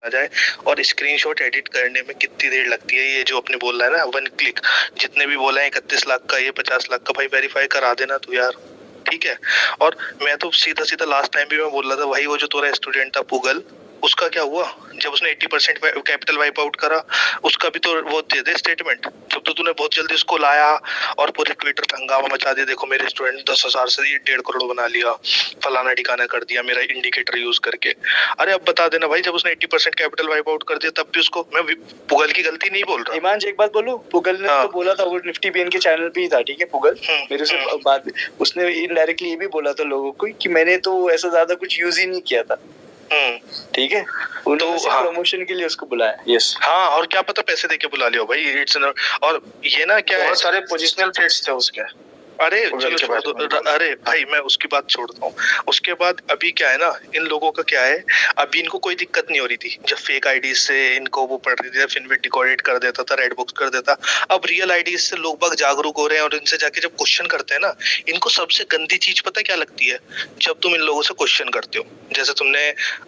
आ जाए। और screenshot edit करने में कितनी देर लगती है, ये जो अपने बोल रहा है ना 1 क्लिक, जितने भी बोला है 31 लाख का, ये 50 लाख का, भाई वेरीफाई करा देना तू यार, ठीक है। और मैं तो सीधा सीधा लास्ट टाइम भी मैं बोल रहा था भाई, वो जो तुम्हारा स्टूडेंट था पुगल, उसका क्या हुआ जब उसने 80% कैपिटल वाइप आउट करा, उसका भी तो वो दे दे स्टेटमेंट। जब तो तूने बहुत जल्दी उसको लाया और पूरे ट्विटर पे हंगामा मचा दिया, देखो मेरे स्टूडेंट 10,000 से 1.5 करोड़ बना लिया, फलाना ठिकाना कर दिया मेरा इंडिकेटर यूज करके। अरे अब बता देना भाई, जब उसने 80% कैपिटल वाइप आउट कर दिया तब भी उसको, मैं पुगल की गलती नहीं बोल रहा। हिमांश एक बात बोलूं, पुगल ने तो बोला था, वो निफ्टी बीएन के चैनल पे ही था, ठीक है पुगल, मेरे से बात, उसने इनडायरेक्टली ये भी बोला था लोगों को कि मैंने तो ऐसा ज्यादा कुछ यूज ही नहीं किया था, ठीक है, उन्होंने सिर्फ प्रमोशन के लिए उसको बुलाया। यस हाँ, और क्या पता पैसे देके बुला लिया भाई, इट्स। और ये ना क्या है, बहुत सारे पोजिशनल ट्रेड्स थे उसके। अरे चलो छोड़ दो, अरे भाई मैं उसकी बात छोड़ता हूँ। उसके बाद अभी क्या है ना, इन लोगों का क्या है, अभी इनको कोई दिक्कत नहीं हो रही थी जब फेक आईडी से इनको वो पड़ रही थी, फिनविट डिकोडेट कर देता था, रेड बुक्स कर देता। अब रियल आईडी से लोग बाग जागरूक हो रहे हैं और इनसे जाके जब क्वेश्चन करते हैं ना, इनको सबसे गंदी चीज पता क्या लगती है, जब तुम इन लोगों से क्वेश्चन करते हो, जैसे तुमने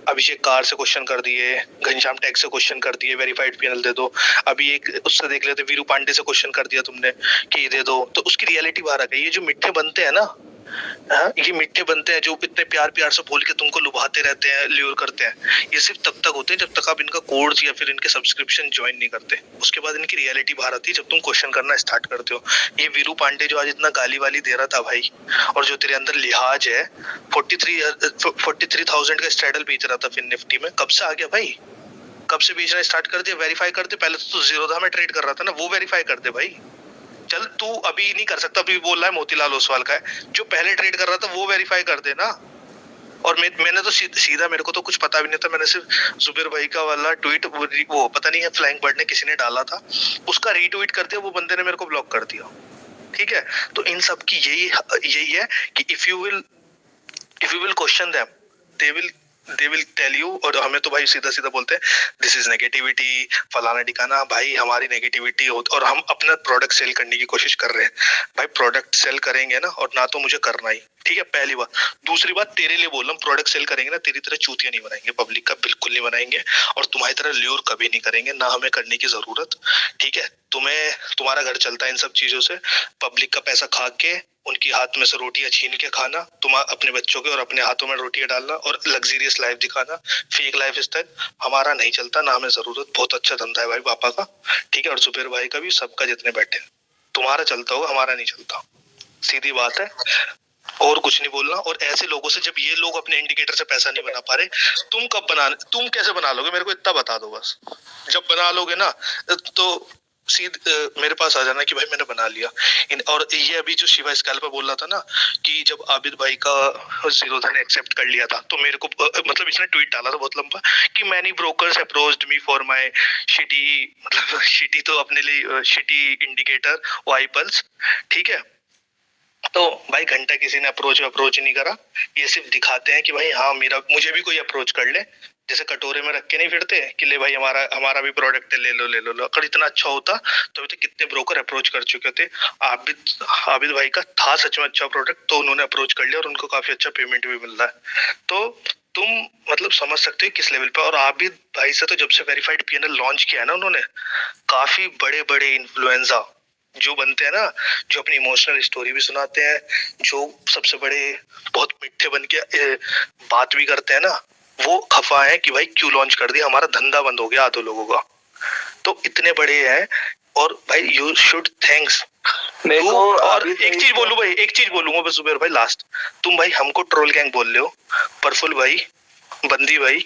अभिषेक कार से क्वेश्चन कर दिए, घनश्याम टेक से क्वेश्चन कर दिए वेरीफाइड पीएनएल दे दो, अभी एक उससे देख लेते वीरू पांडे से क्वेश्चन कर दिया तुमने कि दे दो, तो उसकी रियलिटी बाहर आ गई। ये जो मिठ्ठे बनते हैं ना, ये मिठ्ठे बनते हैं जो इतने प्यार प्यार से बोल के तुमको लुभाते रहते हैं, ल्यूर करते हैं, ये सिर्फ तब तक होते हैं जब तक आप इनका कोर्स या फिर इनके सब्सक्रिप्शन ज्वाइन नहीं करते। उसके बाद इनकी रियलिटी बाहर आती है जब तुम क्वेश्चन करना स्टार्ट करते हो। ये वीरू पांडे जो आज इतना गाली वाली दे रहा था भाई, और जो तेरे अंदर लिहाज है, 43,000 का स्ट्रैडल बेच रहा था फिर निफ्टी में, कब से आ गया भाई, कब से बेचना स्टार्ट कर दिया? वेरीफाई कर दे, पहले तो जीरोधा में ट्रेड कर रहा था ना, वो वेरीफाई कर दे भाई। चल तू अभी नहीं कर सकता, अभी बोल रहा है मोतीलाल ओसवाल का है, जो पहले ट्रेड कर रहा था वो वेरीफाई कर देना। और मैंने तो सीधा, मेरे को तो कुछ पता भी नहीं था, मैंने सिर्फ जुबेर भाई का वाला ट्वीट, वो पता नहीं है फ्लाइंग बर्ड ने किसी ने डाला था, उसका रीट्वीट कर दिया, वो बंदे ने मेरे को ब्लॉक कर दिया, ठीक है। तो इन सब की यही है कि if you will question them, they will tell you. और हमें तो भाई सीधा सीधा बोलते हैं दिस इज नेगेटिविटी, फलाना ठिकाना। भाई हमारी नेगेटिविटी हो और हम अपना प्रोडक्ट सेल करने की कोशिश कर रहे हैं, भाई प्रोडक्ट सेल करेंगे ना, और ना तो मुझे करना ही, ठीक है, पहली बात। दूसरी बात तेरे लिए बोल रहा हूँ, प्रोडक्ट सेल करेंगे ना, तेरी तरह चूतिया नहीं बनाएंगे पब्लिक का, बिल्कुल नहीं बनाएंगे, और तुम्हारी तरह ल्यूर कभी नहीं करेंगे, ना हमें करने की जरूरत, ठीक है। तुम्हारा घर चलता है इन सब चीजों से, पब्लिक का पैसा खा के उनकी हाथ में से रोटियां छीन के खाना, तुम अपने बच्चों के और अपने हाथों में रोटियां डालना और लग्जरियस लाइफ दिखाना, फेक लाइफ स्टाइल हमारा नहीं चलता, ना हमें जरूरत। बहुत अच्छा धंधा है भाई पापा का, ठीक है, और जुबेर भाई का भी, सबका जितने बैठे, तुम्हारा चलता होगा, हमारा नहीं चलता, सीधी बात है, और कुछ नहीं बोलना। और ऐसे लोगों से, जब ये लोग अपने इंडिकेटर से पैसा नहीं बना पा रहे, तुम कैसे बना लोगे, मेरे को इतना बता दो बस। जब बना लोगे ना तो मेरे पास आ जाना कि भाई मैंने बना लिया। और ये अभी जो शिवा स्कैल्पर बोल रहा था ना कि जब आबिद भाई का जीरोधा ने एक्सेप्ट कर लिया था, तो मेरे को मतलब इसने ट्वीट डाला था बहुत लंबा कि many brokers approached me for my city, मतलब शिटी तो अपने लिए शिटी इंडिकेटर वाई पल्स, ठीक है। तो भाई घंटा किसी ने अप्रोच नहीं करा, ये सिर्फ दिखाते हैं कि भाई हाँ मुझे भी कोई अप्रोच कर ले, जैसे कटोरे में रख के नहीं फिरते कि ले भाई हमारा भी प्रोडक्ट है, ले लो। अगर इतना अच्छा होता तो अभी तो कितने ब्रोकर अप्रोच कर चुके थे। आबिद भाई का था सच में अच्छा प्रोडक्ट, तो उन्होंने अप्रोच कर लिया और उनको काफी अच्छा पेमेंट भी मिल रहा है। तो तुम मतलब समझ सकते हो किस लेवल पे। और आबिद भाई से तो जब से वेरीफाइड पीएनएल लॉन्च किया है ना उन्होंने, काफी बड़े बड़े इन्फ्लुएंजा जो बनते हैं ना, जो अपनी इमोशनल स्टोरी भी सुनाते हैं, जो सबसे बड़े बहुत मिठ्ठे बन के बात भी करते हैं ना, वो खफा है कि भाई क्यों लॉन्च कर दिया, हमारा धंधा बंद हो गया आधो लोगों का। तो इतने बड़े हैं, और भाई यू शुड थैंक्स। और एक चीज बोलूंगा बस जुबेर भाई लास्ट, तुम भाई हमको ट्रोल गैंग बोल रहे हो, प्रफुल्ल भाई, बंदी भाई,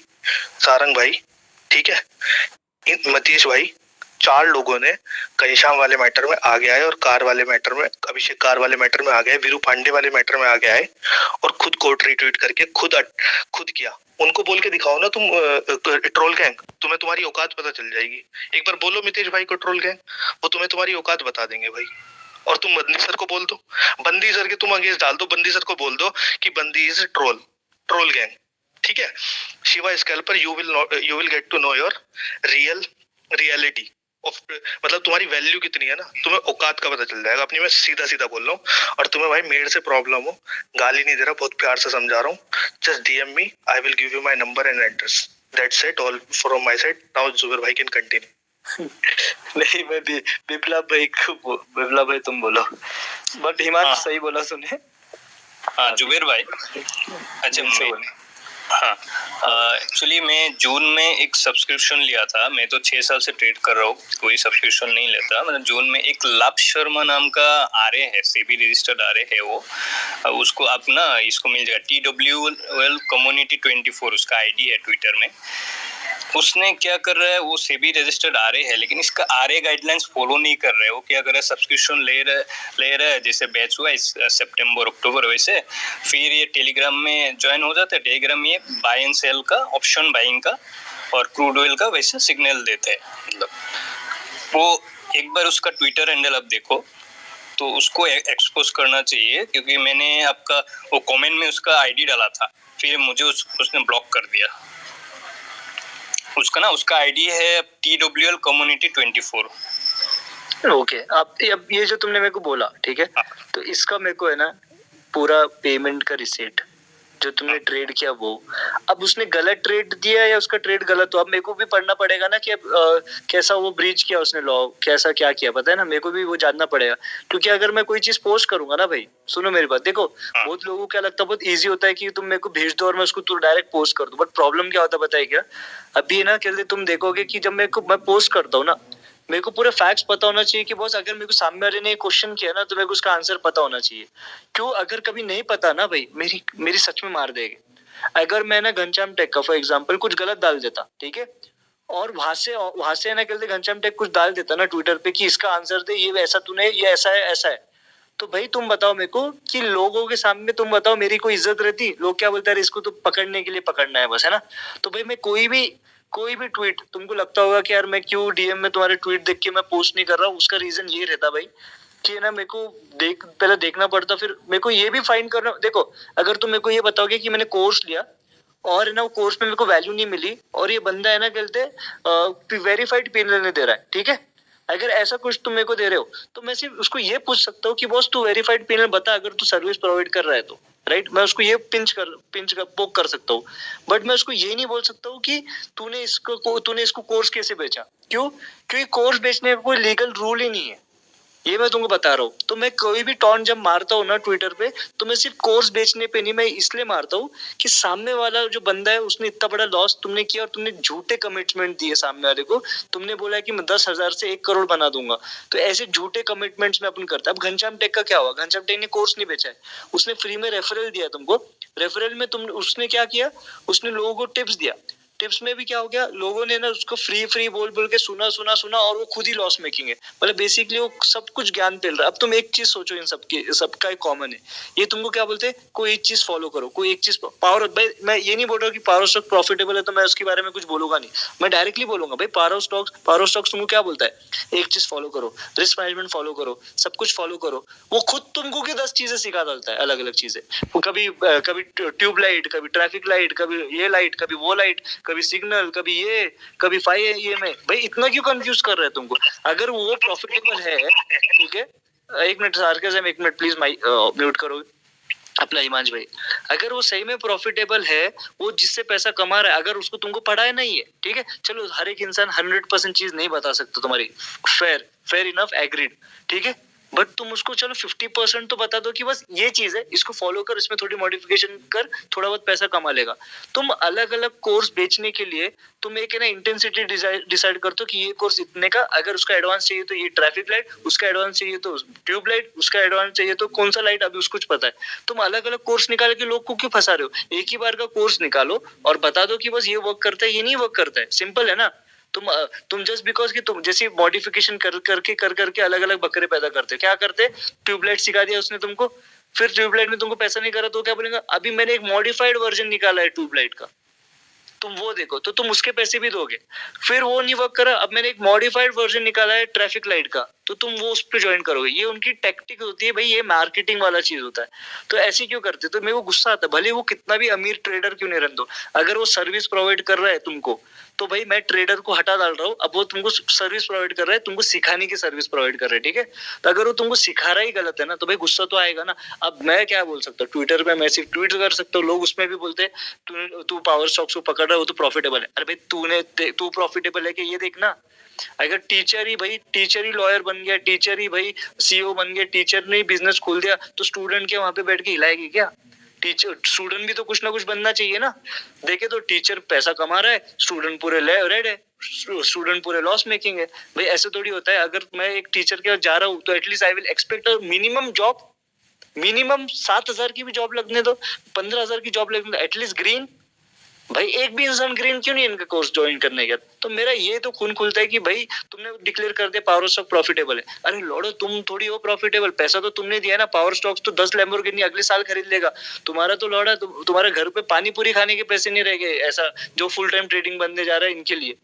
सारंग भाई, ठीक है, मतीश भाई, 4 लोगों ने घनश्याम वाले मैटर में आ गया है, और कार वाले मैटर में, अभिषेक कार वाले मैटर में आ गया है, वीरू पांडे वाले मैटर में आ गया है, और खुद कोर्ट रिट्वीट करके खुद किया। उनको बोल के दिखाओ ना तुम ट्रोल गैंग, तुम्हें तुम्हारी औकात पता चल जाएगी। एक बार बोलो मितेश भाई को ट्रोल गैंग, वो तुम्हें तुम्हारी औकात बता देंगे भाई। और तुम बंदी सर को बोल दो, बंदी सर के तुम अगेंस्ट डाल दो, बंदी सर को बोल दो कि बंदी इज ट्रोल गैंग, ठीक है। Shiva scalper, you will get to know your reality of, मतलब तुम्हारी वैल्यू कितनी है ना, तुम्हें औकात का पता चल जाएगा अपनी। मैं सीधा सीधा बोल रहा हूँ, और तुम्हें भाई मेरे से प्रॉब्लम हो, गाली नहीं दे रहा, बहुत प्यार से समझा रहा हूँ, just DM me, I will give you my number and address, That's it, all from my side. Now Zubair भाई can continue. नहीं, मैं विप्लव भाई तुम बोलो, बट हिमांशु सही बोला सुने। हाँ जुबेर भाई, अच्छा हाँ, एक्चुअली मैं जून में एक सब्सक्रिप्शन लिया था। मैं तो 6 साल से ट्रेड कर रहा हूँ, कोई सब्सक्रिप्शन नहीं लेता। मतलब जून में एक लाभ शर्मा नाम का आरए है, सेबी रजिस्टर्ड आरए है वो, उसको आप ना इसको मिल जाएगा, TWL कम्युनिटी 24 उसका आईडी है ट्विटर में। उसने क्या कर रहा है, वो सेबी रजिस्टर्ड आरए है, लेकिन इसका आरए गाइडलाइंस फॉलो नहीं कर रहे। वो क्या कर रहा है, सब्सक्रिप्शन ले रहा है, जैसे बैच हुआ इस सितंबर अक्टूबर, वैसे फिर ये टेलीग्राम में ज्वाइन हो जाता है। टेलीग्राम में बाय एंड सेल का ऑप्शन, बाइंग का और क्रूड ऑयल का वैसे सिग्नल देते हैं। मतलब वो एक बार उसका ट्विटर हैंडल आप देखो तो उसको एक्सपोज करना चाहिए, क्योंकि मैंने आपका वो कमेंट में उसका आईडी डाला था, फिर मुझे उसने ब्लॉक कर दिया। उसका आईडी है TWL कम्युनिटी 24। ओके, अब ये जो तुमने मेरे को बोला, ठीक है, तो इसका मेरे को है ना पूरा पेमेंट का रिसीट जो तुमने ट्रेड किया वो, अब उसने गलत ट्रेड दिया या उसका ट्रेड गलत हो, अब मेरे को भी पढ़ना पड़ेगा ना कि अब कैसा वो ब्रीच किया उसने लॉ, कैसा क्या किया, पता है ना, मेरे को भी वो जानना पड़ेगा। क्योंकि अगर मैं कोई चीज पोस्ट करूंगा ना भाई, सुनो मेरी बात, देखो बहुत लोगों को क्या लगता है, बहुत ईजी होता है कि तुम मेरे को भेज दो और मैं उसको तुम डायरेक्ट पोस्ट कर दूं, बट प्रॉब्लम क्या होता है पता है क्या, अभी ना कहते तुम देखोगे कि जब मैं पोस्ट करता हूँ ना, मेरे को पूरे फैक्ट्स पता होना चाहिए कि बॉस अगर मेरे को सामने वाले ने क्वेश्चन किया ना तो मेरे को उसका आंसर पता होना चाहिए। क्यों, अगर कभी नहीं पता ना भाई, मेरी सच में मार देगी। अगर मैं ना घनश्याम टेक का फॉर एग्जांपल कुछ गलत डाल देता, ठीक है, और वहां से ना कहते घनश्याम टेक कुछ डाल देता ना ट्विटर पे कि इसका आंसर दे, ये वैसा तूने, ये ऐसा है, तो भाई तुम बताओ मेरे को कि लोगों के सामने तुम बताओ मेरी कोई इज्जत रहती? लोग क्या बोलते हैं, इसको तो पकड़ने के लिए पकड़ना है बस, है ना। तो भाई मैं कोई भी ट्वीट, तुमको लगता होगा कि यार मैं क्यों डीएम में तुम्हारे ट्वीट देख के मैं पोस्ट नहीं कर रहा हूँ, उसका रीजन ये रहता भाई कि ना मेरे को पहले देखना पड़ता, फिर मेरे को ये भी फाइंड करना। देखो अगर तुम मेरे को ये बताओगे कि मैंने कोर्स लिया और ना वो कोर्स में मेरे को वैल्यू नहीं मिली और ये बंदा है ना कहते वेरीफाइड पिन लेने दे रहा है, ठीक है, अगर ऐसा कुछ तुम मेरे को दे रहे हो तो मैं सिर्फ उसको ये पूछ सकता हूँ कि बॉस तू वेरीफाइड पिन बता, अगर तू सर्विस प्रोवाइड कर रहा है तो, राइट, मैं उसको ये पिंच कर पोक कर सकता हूँ, बट मैं उसको ये नहीं बोल सकता हूँ कि तूने इसको कोर्स कैसे बेचा। क्यों? क्योंकि कोर्स बेचने का कोई लीगल रूल ही नहीं है, ये मैं तुमको बता रहा हूँ। तो मैं कोई भी टॉन जब मारता हूँ ना ट्विटर पे, तो मैं सिर्फ कोर्स बेचने पे नहीं, मैं इसलिए मारता हूँ कि सामने वाला जो बंदा है उसने इतना बड़ा लॉस तुमने किया और तुमने झूठे कमिटमेंट दिए सामने वाले को। तुमने बोला कि मैं 10,000 से 1 करोड़ बना दूंगा, तो ऐसे झूठे कमिटमेंट्स में अपन करते हैं। अब घनश्याम टेक का क्या हुआ, घनश्याम टेक ने कोर्स नहीं बेचा है, उसने फ्री में रेफरल दिया तुमको। रेफरल में उसने क्या किया, उसने लोगों को टिप्स दिया। टिप्स में भी क्या हो गया, लोगों ने ना उसको फ्री बोल के सुना और वो खुद ही लॉस मेकिंग है। मतलब बेसिकली वो सब कुछ ज्ञान पेल रहा है। अब तुम एक चीज सोचो, इन सबका एक कॉमन है, ये तुमको क्या बोलते हैं, कोई एक चीज फॉलो करो, कोई एक चीज पावर। भाई मैं ये नहीं बोल रहा कि पावर स्टॉक प्रॉफिटेबल है तो मैं उसके बारे में कुछ बोलूंगा नहीं, मैं डायरेक्टली बोलूंगा भाई पावर स्टॉक्स तुमको क्या बोलता है, एक चीज फॉलो करो, रिस्क मैनेजमेंट फॉलो करो, सब कुछ फॉलो करो। वो खुद तुमको की 10 चीजें सिखा डालता है, अलग अलग चीजें। वो कभी ट्यूबलाइट, कभी ट्रैफिक लाइट, कभी ये लाइट, कभी वो लाइट, कभी सिग्नल, कभी ये, कभी 5 AM। भाई इतना क्यों कंफ्यूज कर रहे हैं तुमको? अगर वो प्रॉफिटेबल है, ठीक है, एक मिनट सार्केज़म, एक मिनट प्लीज म्यूट करो अपना हिमांश भाई। अगर वो सही में प्रॉफिटेबल है, वो जिससे पैसा कमा रहा है, अगर उसको तुमको पढ़ाया नहीं है, ठीक है, चलो हर एक इंसान 100% चीज नहीं बता सकता तुम्हारी, फेयर इनफ, एग्रीड, ठीक है, बट तुम उसको चलो 50% तो बता दो कि बस ये चीज है, इसको फॉलो कर, इसमें थोड़ी मॉडिफिकेशन कर, थोड़ा बहुत पैसा कमा लेगा। तुम अलग अलग कोर्स बेचने के लिए तुम एक है ना इंटेंसिटी डिसाइड करते हो कि ये कोर्स इतने का, अगर उसका एडवांस चाहिए तो ये ट्रैफिक लाइट, उसका एडवांस चाहिए तो ट्यूब लाइट, उसका एडवांस चाहिए तो कौन सा लाइट, अभी उसको कुछ पता है। तुम अलग अलग कोर्स निकाल के लोग को क्यों फंसा रहे हो? एक ही बार का कोर्स निकालो और बता दो कि बस ये वर्क करता है, ये नहीं वर्क करता है, सिंपल है ना। तुम जस्ट बिकॉज कि तुम जैसी मॉडिफिकेशन करके अलग अलग बकरे पैदा करते हो। क्या करते? ट्यूबलाइट सिखा दिया उसने तुमको, फिर ट्यूबलाइट में तुमको पैसा नहीं करा तो क्या बोलेगा, अभी मैंने एक मॉडिफाइड वर्जन निकाला है ट्यूबलाइट का, तुम वो देखो, तो तुम उसके पैसे भी दोगे। फिर वो नहीं वर्क करा, अब मैंने एक मॉडिफाइड वर्जन निकाला है ट्रैफिक लाइट का, तो तुम वो उस पे ज्वाइन करोगे। ये उनकी टैक्टिक होती है भाई, ये मार्केटिंग वाला चीज होता है। तो ऐसे क्यों करते? तो मेरे को गुस्सा आता है, भले वो कितना भी अमीर ट्रेडर क्यों नहीं रन दो, अगर वो सर्विस प्रोवाइड कर रहा है तुमको, तो भाई मैं ट्रेडर को हटा डाल रहा हूँ, अब वो तुमको सर्विस प्रोवाइड कर रहा है, तुमको सिखाने की सर्विस प्रोवाइड कर रहा है, ठीक है। तो अगर वो तुमको सिखा रहा ही गलत है ना, तो भाई गुस्सा तो आएगा ना। अब मैं क्या बोल सकता हूँ, ट्विटर पे मैं सिर्फ ट्वीट कर सकता हूँ, लोग उसमें भी बोलते हैं तू पावर स्टॉक्स को पकड़ रहा है, वो तो प्रॉफिटेबल है। अरे भाई तू प्रॉफिटेबल है कि ये देखना। अगर टीचर ही लॉयर बन गया, टीचर ही भाई सीईओ बन गया, टीचर ने बिजनेस खोल दिया, तो स्टूडेंट के वहां पे बैठ के हिलाएगी क्या? टीचर स्टूडेंट भी तो कुछ ना कुछ बनना चाहिए ना। देखे तो टीचर पैसा कमा रहा है, स्टूडेंट पूरे रेड है, स्टूडेंट पूरे लॉस मेकिंग है। भाई ऐसे थोड़ी होता है। अगर मैं एक टीचर के पास जा रहा हूँ तो at least I will expect a minimum job, minimum 7,000 की भी जॉब लगने दो, 15,000 की जॉब लगने दो, एटलीस्ट ग्रीन। भाई एक भी इंसान ग्रीन क्यों नहीं इनका कोर्स ज्वाइन करने गया? तो मेरा ये तो खून खुलता है कि भाई तुमने डिक्लेयर कर दिया पावर स्टॉक प्रॉफिटेबल है। अरे लौड़ो, तुम थोड़ी हो प्रॉफिटेबल, पैसा तो तुमने दिया ना। पावर स्टॉक्स तो 10 लैम्बोर्गिनी अगले साल खरीद लेगा। तुम्हारा तो लौड़ा, तुम्हारे घर पे पानी पूरी खाने के पैसे नहीं रह गए, ऐसा जो फुल टाइम ट्रेडिंग बनने जा रहा है इनके लिए।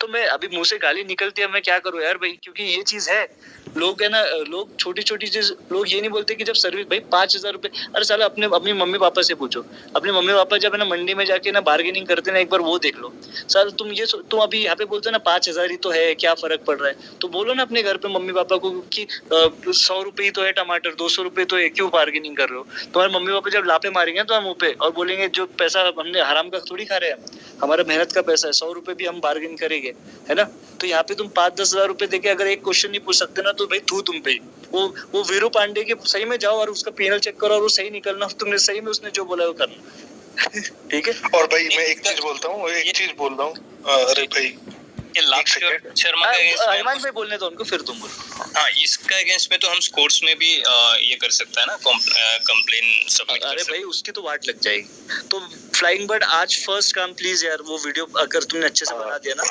तो मैं अभी मुंह से गाली निकलती है, मैं क्या करूं यार भाई, क्योंकि ये चीज है। लोग है ना, लोग छोटी छोटी चीज, लोग ये नहीं बोलते कि जब सर्विस भाई 5,000 रुपए, अरे साला अपने मम्मी पापा से पूछो, अपने मम्मी पापा जब है ना मंडी में जाके ना बार्गेनिंग करते ना, एक बार वो देख लो। सर तुम अभी यहाँ पे बोलते हो ना 5,000 ही तो है, क्या फर्क पड़ रहा है? तो बोलो ना अपने घर पे मम्मी पापा को कि 100 रुपए ही तो है टमाटर, 200 रुपए तो है, क्यों बार्गेनिंग कर रहे हो? तुम्हारे मम्मी पापा जब लापे मारेंगे तो हम मुंह पे और बोलेंगे जो पैसा हमने हराम का थोड़ी खा रहे हैं, हमारा मेहनत का पैसा है, 100 रुपए भी हम बार्गेन करेंगे, है ना। तो यहाँ पे तुम 5-10 हजार रुपए देके अगर एक क्वेश्चन नहीं पूछ सकते ना, तो भाई थू तुम पे। वो वीरू पांडे के सही में जाओ और उसका पैनल चेक करो और वो सही निकलना, तुमने सही में उसने जो बोला वो करना। ठीक है। और भाई मैं एक चीज बोलता हूँ, एक चीज बोल रहा हूँ, अरे भाई शर्मा का अरमान भाई बोलने दो उनको, फिर तुम बोलो। हाँ, इसका अगेंस्ट में तो हम स्कोर्स में भी ये कर सकता है ना, कंप्लेन सबमिट कर सकते हैं। अरे भाई उसकी तो वाट लग जाएगी। तो फ्लाइंग बर्ड आज फर्स्ट काम प्लीज यार, वो वीडियो अगर तुमने अच्छे से बना दिया ना,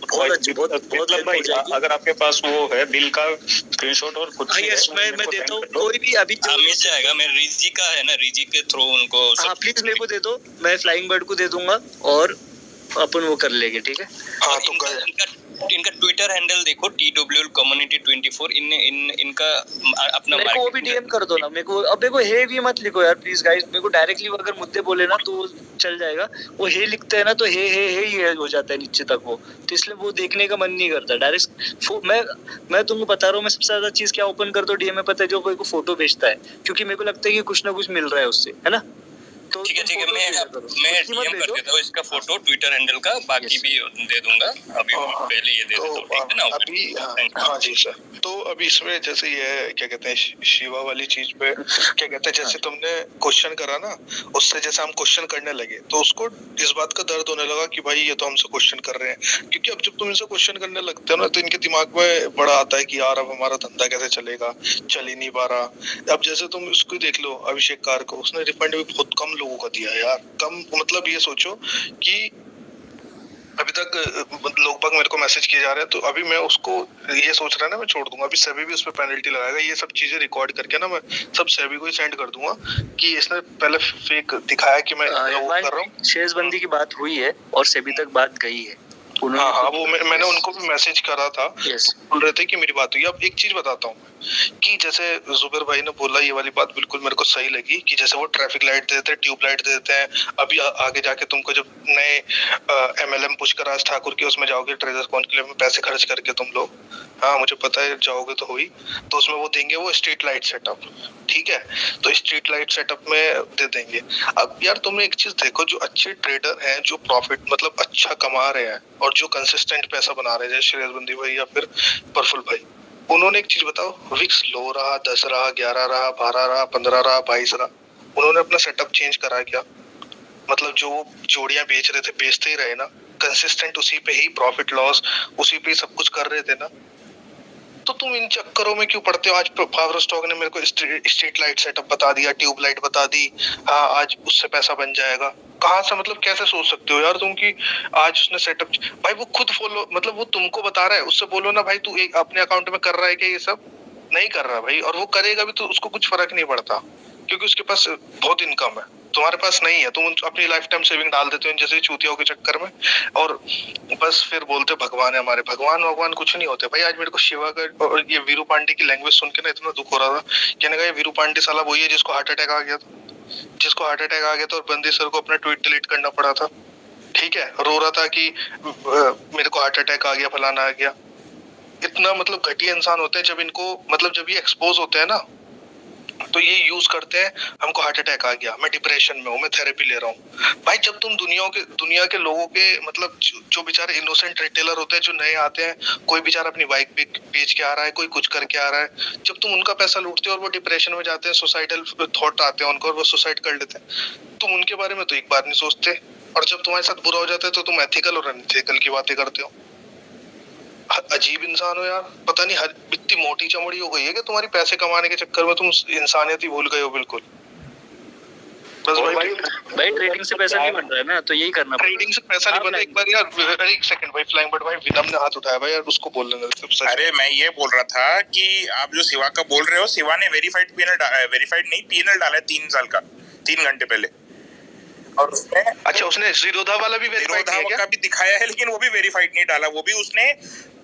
बहुत अच्छी, बहुत भाई अगर आपके पास वो है बिल का स्क्रीनशॉट और कुछ हाँ यस, मैं देता हूँ। कोई भी अभी मिल जाएगा, मैं रिजी का है ना, रिजी के थ्रू उनको। हाँ प्लीज मेरे को दे दो, मैं फ्लाइंग बर्ड को दे दूंगा और अपन वो कर लेंगे, ठीक है। हाँ तो इनका ट्विटर हैंडल देखो, TWL Community 24। इनका अपना मेरे को वो भी डीएम कर दो ना। मेरे को हे भी मत लिखो यार प्लीज गाइस। मेरे को डायरेक्टली अगर मुद्दे बोले ना तो चल जाएगा। वो हे लिखते हैं ना तो हे हो जाता है नीचे तक वो, तो इसलिए वो देखने का मन नहीं करता। डायरेक्ट मैं तुमको बता रहा हूँ, मैं सबसे ज्यादा चीज क्या ओपन कर दो डीएम में, पता है, जो कोई को फोटो भेजता है, क्योंकि मेरे को लगता है कि कुछ ना कुछ मिल रहा है उससे, है ना। तो ठीक है, मैं डीएम कर देता हूँ इसका फोटो ट्विटर हैंडल का, बाकी भी दे दूंगा। अभी पहले ये दे देता हूँ, ठीक है ना। अभी हाँ जी सर। तो अभी इसमें जैसे ये क्या कहते हैं, शिवा वाली चीज पे क्या कहते हैं, जैसे तुमने क्वेश्चन करा ना, उससे जैसे हम क्वेश्चन करने लगे तो उसको इस बात का दर्द होने लगा कि भाई ये तो हमसे क्वेश्चन कर रहे हैं। क्योंकि अब जब तुम इनसे क्वेश्चन करने लगते हो ना, तो इनके दिमाग में बड़ा आता है कि यार अब हमारा धंधा कैसे चलेगा, चल ही नहीं पा रहा। अब जैसे तुम उसको देख लो, अभिषेक कार को उसने रिफंड भी बहुत कम लोगों को दिया यार। कम मतलब ये सोचो कि अभी तक लोग बाग मेरे को मैसेज किए जा रहे हैं, तो अभी मैं उसको ये सोच रहा है ना, मैं छोड़ दूंगा। अभी सभी भी उस पर पेनल्टी लगाएगा। ये सब चीजें रिकॉर्ड करके ना मैं सब सभी को ही सेंड कर दूंगा कि इसने पहले फेक दिखाया कि मैं वो कर रहा हूँ। शेषबंदी की बात हुई है और सेबी तक बात गई है। हाँ वो मैंने उनको भी मैसेज करा था, बोल रहे थे कि मेरी बात हुई। अब एक चीज बताता हूँ कि जैसे जुबेर भाई ने बोला, ये वाली बात बिल्कुल मेरे को सही लगी कि जैसे वो ट्रैफिक लाइट देते हैं, ट्यूब लाइट देते हैं। अभी आगे जाके तुमको जब नए MLM पुष्कर ठाकुर के उसमें जाओगे, ट्रेजर कॉन्क्लेव में पैसे खर्च करके तुम लोग, हाँ मुझे पता है जाओगे तो हुई, तो उसमें वो देंगे वो स्ट्रीट लाइट सेटअप, ठीक है। तो स्ट्रीट लाइट सेटअप में दे देंगे। अब यार तुमने एक चीज देखो, जो अच्छे ट्रेडर हैं, जो प्रॉफिट मतलब अच्छा कमा रहे हैं और जो कंसिस्टेंट पैसा बना रहे हैं, जैसे श्रेयस भाई या फिर प्रफुल्ल भाई, उन्होंने एक चीज बताओ, विक्स लो रहा, 10 रहा, 11 रहा, 12 रहा, 15 रहा, 22 रहा, उन्होंने अपना सेटअप चेंज करा क्या? मतलब जो जोड़ियां बेच रहे थे बेचते ही रहे ना, कंसिस्टेंट उसी पे ही प्रॉफिट लॉस, उसी पे सब कुछ कर रहे थे ना। तो तुम इन चक्करों में क्यों पड़ते हो? आज पावर स्टॉक ने मेरे को स्ट्रीट लाइट सेटअप बता दिया, ट्यूब लाइट बता दी, हाँ आज उससे पैसा बन जाएगा। कहाँ से, मतलब कैसे सोच सकते हो यार तुम कि आज उसने सेटअप, भाई वो खुद फॉलो, मतलब वो तुमको बता रहा है, उससे बोलो ना भाई तू एक अपने अकाउंट में कर रहा है क्या ये सब? नहीं कर रहा भाई, और वो करेगा भी तो उसको कुछ फर्क नहीं पड़ता। क्योंकि उसके पास बहुत इनकम है, तुम्हारे पास नहीं है। तुम अपनी लाइफ टाइम सेविंग डाल देते हो जैसे चूतियों के चक्कर में, और बस फिर बोलते भगवान है हमारे। भगवान कुछ नहीं होते भाई। आज मेरे को शिवा का और ये वीरू पांडे की लैंग्वेज सुन के ना इतना दुख हो रहा था। कहने का ये वीरू पांडे साला वही है जिसको हार्ट अटैक आ गया था, और बंदी सर को अपना ट्वीट डिलीट करना पड़ा था। ठीक है, रो रहा था कि मेरे को हार्ट अटैक आ गया, फलाना आ गया। इतना मतलब घटिया इंसान होते हैं जब इनको मतलब जब ये एक्सपोज होते हैं ना, तो ये यूज करते हैं हमको हार्ट अटैक आ गया, मैं डिप्रेशन में हूँ, मैं थेरेपी ले रहा हूँ। भाई जब तुम दुनिया के लोगों के मतलब जो बेचारे इनोसेंट रिटेलर होते हैं, जो नए आते हैं, कोई बेचारा अपनी बाइक बेच के आ रहा है, कोई कुछ करके आ रहा है, जब तुम उनका पैसा लूटते हो और वो डिप्रेशन में जाते हैं, सुसाइडल थॉट आते हैं उनको और वो सुसाइड कर लेते हैं, तुम उनके बारे में तो एक बार नहीं सोचते। और जब तुम्हारे साथ बुरा हो जाता है तो तुम एथिकल और अनएथिकल की बातें करते हो। अजीब इंसान हो यार, पता नहीं हर इतनी मोटी चमड़ी हो गई है कि तुम्हारी पैसे कमाने के चक्कर में तुम इंसानियत ही भूल गए हो बिल्कुल। बस भाई ट्रेडिंग से पैसा नहीं बन रहा है ना, तो यही करना पड़ेगा। ट्रेडिंग से पैसा नहीं बन रहा। एक बार यार एक सेकंड भाई, फ्लाइंग बट भाई विनम ने हाथ उठाया भाई यार, उसको बोल लेना। अरे मैं ये बोल रहा था कि आप जो शिवा का बोल रहे हो, शिवा ने वेरीफाइड पीएनएल डाला है 3 साल का, 3 घंटे पहले। और उसने अच्छा उसने जीरोधा वाला भी वेरीफाइड किया का भी दिखाया है, लेकिन वो भी वेरीफाइड नहीं डाला। वो भी उसने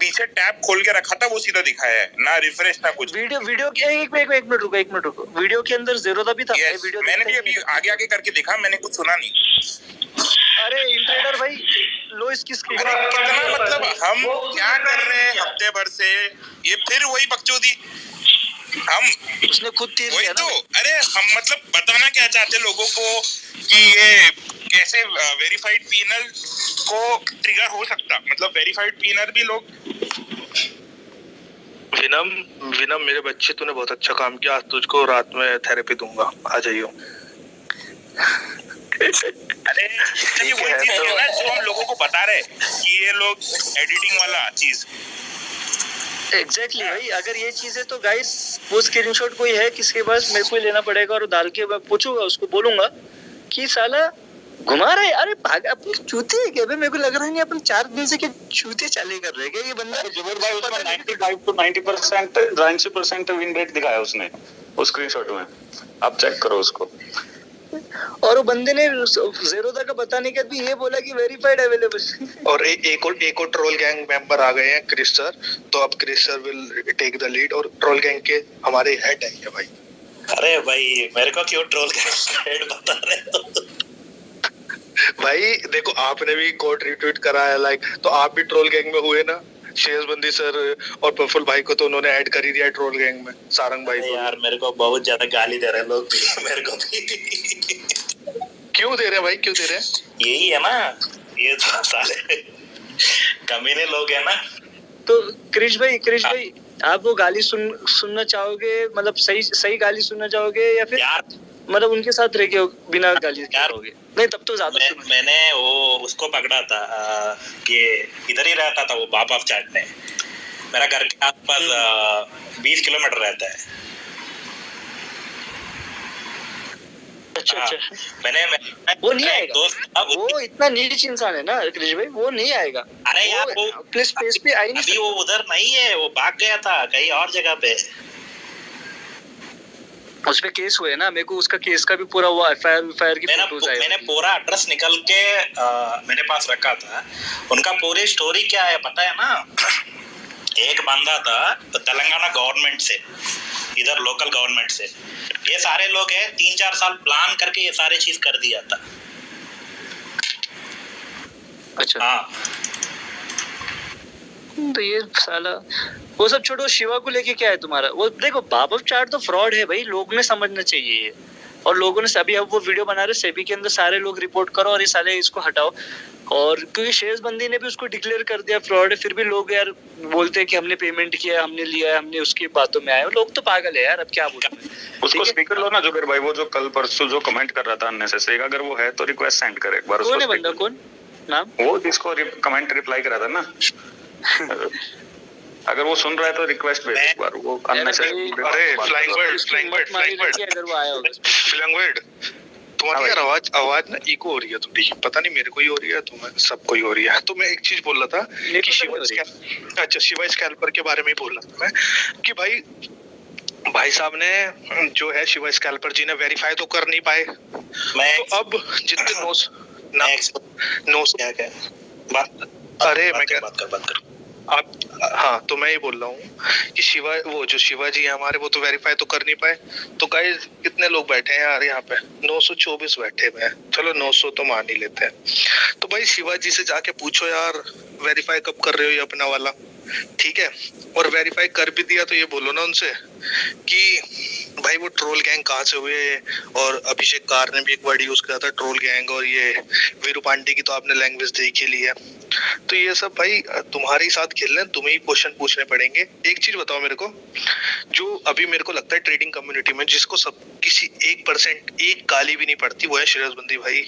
पीछे टैब खोल के रखा था, वो सीधा दिखाया है ना, रिफ्रेश ना कुछ। वीडियो के एक मिनट रुको। वीडियो के अंदर जीरोधा भी था। वीडियो मैंने भी अभी आगे करके देखा, मैंने कुछ सुना नहीं। अरे इंट्रेडर भाई लो इसकी स्क्रीन। अरे कितना मतलब हम क्या कर रहे हैं हफ्ते भर से, ये फिर वही बकचोदी। हम उसने खुद तीर वही लिया तो, ना। अरे हम मतलब बताना क्या चाहते लोगों को कि ये कैसे वेरीफाइड पीएनएल को ट्रिगर हो सकता, मतलब वेरीफाइड पीएनएल भी लोग। विनम मेरे बच्चे, तूने बहुत अच्छा काम किया। आज तुझको रात में थेरेपी दूंगा, आ जाइयो। अरे ये वही चीज है ना जो हम लोगों को बता रहे कि ये लोग एडिटिंग वाला चीज। एग्जैक्टली भाई, अगर ये चीज है तो गाइस वो स्क्रीनशॉट कोई है किसके पास, मेरे को लेना पड़ेगा और डाल के मैं पूछूंगा, उसको बोलूंगा कि साला घुमा रहे। अरे भाग अपनी चूती है क्या? मेरे को लग रहा है नहीं अपन 4 दिन से क्या चूते चाले कर रहे हैं क्या ये बंदा। जुबेर भाई उसमें 95 to 90% विन रेट दिखाया उसने उस स्क्रीनशॉट में, आप चेक करो उसको। और वो बंदे ने जीरोधा का बताने के बाद भी ये बोला कि वेरीफाइड अवेलेबल। और एक और ट्रोल गैंग मेंबर आ गए हैं, क्रिस सर। तो अब Chris sir will take the lead और ट्रोल गैंग के हमारे हेड है भाई। अरे भाई मेरे को क्यों ट्रोल गैंग हेड बता रहे हो? भाई देखो आपने भी कोट रिट्वीट करा है लाइक, तो आप भी ट्रोल गैंग में हुए ना। शेष बंदी सर और प्रफुल भाई को तो उन्होंने ऐड कर ही दिया ट्रोल गैंग में, सारंग भाई को। यार मेरे को बहुत ज्यादा गाली दे रहे हैं लोग मेरे को भी। क्यों दे रहे हैं भाई, क्यों दे रहे हैं? यही है ना, ये तो साले कमीने लोग हैं ना। तो क्रिश भाई आप वो गाली सुनना चाहोगे, मतलब सही गाली सुनना चाहोगे या फिर यार मतलब उनके साथ रह के बिना गाली करोगे? नहीं तब तो ज्यादा मैंने वो उसको पकड़ा था, ये इधर ही रहता था वो बाप ऑफ चैट में, मेरा घर के आसपास 20 किलोमीटर रहता है। अच्छा मैंने वो नहीं आएगा दोस्त, वो इतना नीच इंसान है ना क्रिश भाई, वो नहीं आएगा। अरे यार वो अपने स्पेस पे आई नहीं, अभी वो उधर नहीं है, वो भाग गया था कहीं और जगह पे। उस पे केस हुए ना, मेरे को उसका केस का भी पूरा वो एफआईआर की फोटोज आए। मैंने पूरा एड्रेस निकल के मेरे पास रखा था, उनका पूरी स्टोरी क्या है पता है ना। एक बंदा था तेलंगाना गवर्नमेंट से, इधर लोकल गवर्नमेंट से, ये सारे लोग हैं 3-4 साल प्लान करके ये सारे चीज कर दिया था। अच्छा हाँ तो ये साला वो सब छोड़ो, शिवा को लेके क्या है तुम्हारा? वो देखो बाप ऑफ चैट तो फ्रॉड है भाई, लोगों ने समझना चाहिए ये। और लोगों ने अभी अब वो वीडियो बना रहे सेबी के अंदर, सारे लोग रिपोर्ट करो और ये सारे इसको हटाओ। और क्योंकि शेष बंदी ने भी उसको डिक्लेयर कर दिया फ्रॉड है, फिर भी लोग यार बोलते हैं कि हमने पेमेंट किया, हमने लिया है, हमने उसकी बातों में आए। लोग तो पागल है यार, अब क्या बोलूं। उसको स्पीकर लो ना जुबेर भाई, वो जो कल परसों जो कमेंट कर रहा था अननेसेसरी, अगर वो है तो रिक्वेस्ट सेंड करे एक बार। कौन है बंदा, कौन नाम? वो जिसको कमेंट रिप्लाई करा था ना। अगर वो सुन रहा है तो रिक्वेस्ट भेज एक बार, वो अननेसेसरी। अरे फ्लाइंग बर्ड अगर वो आया होगा फ्लाइंग बर्ड, तुम्हारी यार आवाज ना इको हो रही है थोड़ी, पता नहीं मेरे को ही हो रही है, तुम्हें सबको ही हो रही है। तो मैं एक चीज बोल रहा था कि शिवा स्कैल्पर के बारे में ही बोल रहा था मैं, कि भाई भाई साहब ने जो है शिवा स्कैल्पर जी ने वेरीफाई तो कर नहीं पाए, मैं तो अब जितने नो क्या क्या बात अरे बात मैं कर, क्या बात कर आप, हाँ तो मैं ये बोल रहा हूँ कि शिवाजी है हमारे, वो तो वेरीफाई तो कर नहीं पाए। तो गाइस कितने लोग बैठे हैं यार यहाँ पे, 924 बैठे हुए हैं, चलो 900 तो मान ही लेते हैं। तो भाई शिवाजी से जाके पूछो यार वेरीफाई कब कर रहे हो ये अपना वाला, ठीक है। और वेरीफाई कर भी दिया तो ये बोलो ना उनसे कि भाई वो ट्रोल गैंग कहाँ से हुए, और अभिषेक कार ने भी एक वर्ड यूज किया था ट्रोल गैंग, और ये वीरू पांडे की तो आपने लैंग्वेज देख ही ली है। तो ये सब भाई तुम्हारे साथ खेल रहे हैं, तुम्हें ही क्वेश्चन पूछने पड़ेंगे। एक चीज बताओ मेरे को, जो अभी मेरे को लगता है ट्रेडिंग कम्युनिटी में जिसको सब किसी 1% एक गाली भी नहीं पड़ती, वो है श्रेयस बंदी भाई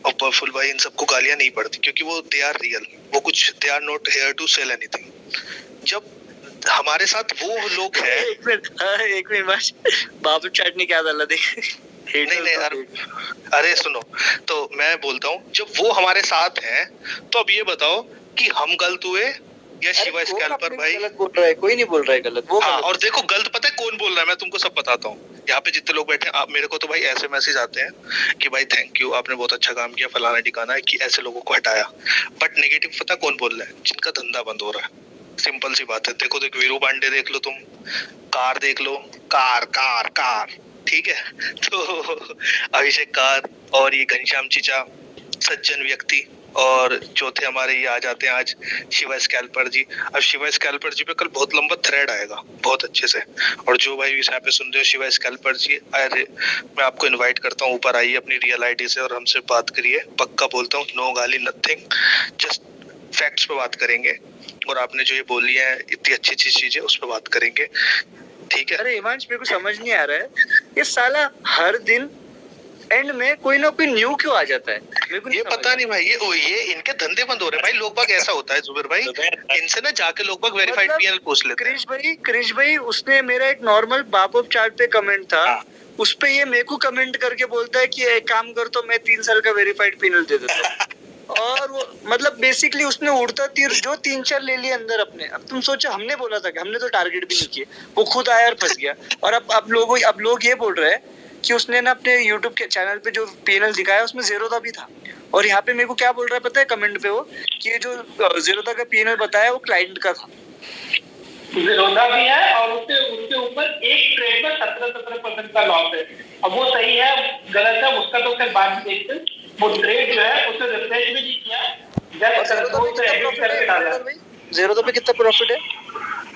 और प्रफुल भाई। इन सबको गालियां नहीं पड़ती क्योंकि वो दे आर रियल, वो कुछ they are not here to sell anything. जब हमारे साथ वो लोग हैं एक मिनट बाबू चैट ने क्या डाला देख। नहीं अरे सुनो, तो मैं बोलता हूँ जब वो हमारे साथ हैं तो अब ये बताओ कि हम गलत हुए या शिवा स्कैल्पर भाई गलत बोल रहा है, कोई नहीं बोल रहा है गलत, वो हाँ। गलत और देखो गलत पता है कौन बोल रहा है, मैं तुमको सब बताता हूँ। यहाँ पे जितने लोग बैठे हैं, आप मेरे को तो भाई ऐसे मैसेज आते हैं कि भाई थैंक यू, आपने बहुत अच्छा काम किया, फलाना ठिकाना है, कि ऐसे लोगों को हटाया। बट नेगेटिव पता कौन बोल रहा है, जिनका धंधा बंद हो रहा है। सिंपल सी बात है, देखो वीरू पांडे देख लो, तुम कार देख लो, कार ठीक है। तो अभिषेक कार और ये घनश्याम चीचा सज्जन व्यक्ति, और चौथे हमारे ये आ जाते हैं आज शिवा स्कैल्पर जी। अब शिवा स्कैल्पर जी पे कल बहुत लंबा थ्रेड आएगा बहुत अच्छे से, और जो भाई इस यहाँ पे सुन रहे हो शिवा स्कैल्पर जी, अरे मैं आपको इनवाइट करता हूँ ऊपर आइए अपनी रियल आईडी से और हमसे बात करिए। पक्का बोलता हूँ, नो गाली नथिंग, जस्ट फैक्ट्स पे बात करेंगे, और आपने जो ये बोली है इतनी अच्छी अच्छी चीजें उस पर बात करेंगे, ठीक है। अरे हिमांश मेरे को समझ नहीं आ रहा है, ये साला हर दिन एंड में कोई ना कोई न्यू क्यों आ जाता है, मेरे को ये पता नहीं भाई, ये इनके धंधे बंद हो रहे हैं भाई। लोग बाग ऐसा होता है जुबेर भाई, इनसे ना जाके लोग बाग वेरीफाइड पीएनएल पूछ लेते हैं। क्रिश भाई उसने मेरा एक नॉर्मल बाप ऑफ चार्ट पे कमेंट था, उस पे ये मेरे को कमेंट करके बोलता है कि एक काम कर तो मैं 3 साल का वेरीफाइड पीएनएल दे देता हूँ। और वो मतलब बेसिकली उसने उड़ता तीर जो 3-4 ले लिए अंदर अपने। अब तुम सोचो, हमने बोला था कि हमने तो टारगेट भी नहीं किए, वो खुद आया और फंस गया। और अब लोग ये बोल रहे हैं कि उसने ना अपने YouTube के चैनल पे जो पीएनएल दिखाया उसमें ज़ीरोधा भी था। और यहाँ पे मेरे को क्या बोल रहा है पता है कमेंट पे वो, कि ये जो ज़ीरोधा का पीएनएल बताया वो क्लाइंट का था। ज़ीरोधा भी है और उसके ऊपर एक ट्रेड में 17% का लॉस है। अब वो सही है गलत है उसका तो फिर बाद में देखते हैं। वो ट्रेड जो है उसे रिफ्रेश भी नहीं किया, जस्ट ज़ीरोधा पे कितना प्रॉफिट है?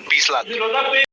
20 लाख ज़ीरोधा पे